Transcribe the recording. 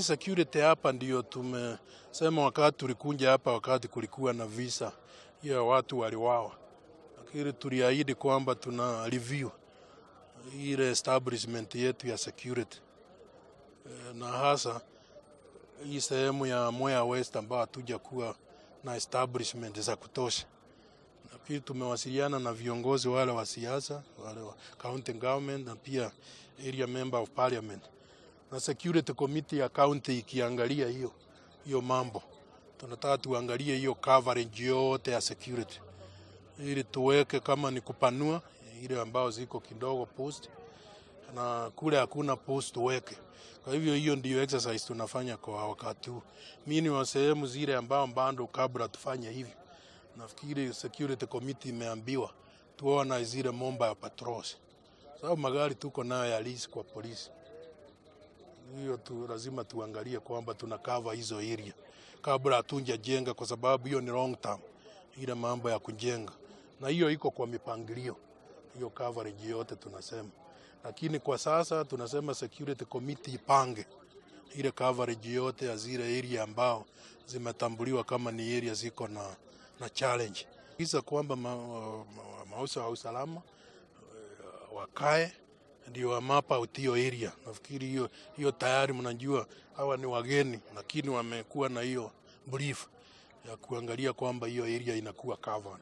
Security hapa ndio tumesema wakati tulikunja hapa, wakati kulikuwa na visa ya watu waliwawa, lakini tuliahidi kwamba tuna review ile establishment yetu ya security, na hasa hii sehemu ya Mwea West ambao hatuja kuwa na establishment za kutosha. Na pia tumewasiliana na viongozi wale wa siasa, wale wa county government na pia area member of parliament na security committee ya county ikiangalia hiyo mambo. Tunataka tuangalie hiyo coverage yote ya security ili tuweke kama ni kupanua ile ambao ziko kidogo post na kule hakuna post tuweke. Kwa hivyo hiyo ndio exercise tunafanya kwa wakati huu. Mimi ni wa sehemu zile ambao bado kabla tufanye hivi, nafikiri security committee imeambiwa tuone zile mobile patrols, sababu magari tuko nayo ya lease kwa polisi. Hiyo lazima tuangalie kwamba tuna cover hizo area kabla hatunja jenga, kwa sababu hiyo ni long term ile mambo ya kujenga, na hiyo iko kwa mipangilio hiyo coverage yote tunasema. Lakini kwa sasa tunasema security committee ipange ile coverage yote ya zile area ambao zimetambuliwa kama ni area ziko na challenge, kisa kwamba maafisa wa usalama wakae ndio wa mapa utio area. Nafikiri hiyo tayari mnajua hawa ni wageni, lakini wamekuwa na hiyo brief ya kuangalia kwamba hiyo area inakuwa covered.